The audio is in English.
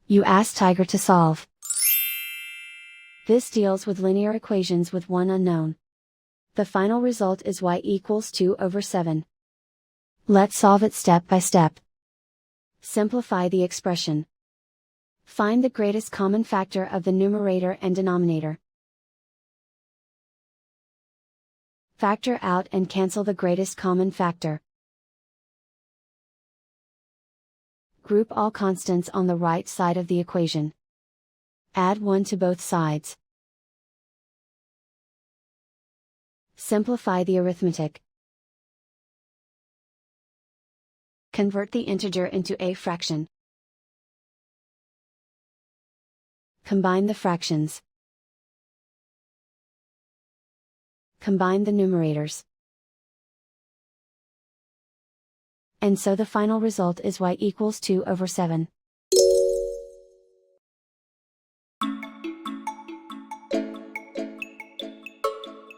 You ask Tiger to solve. This deals with linear equations with one unknown. The final result is y equals 2/7. Let's solve it step by step. Simplify the expression. Find the greatest common factor of the numerator and denominator. Factor out and cancel the greatest common factor. Group all constants on the right side of the equation. Add 1 to both sides. Simplify the arithmetic. Convert the integer into a fraction. Combine the fractions. Combine the numerators. And so the final result is y equals 2/7.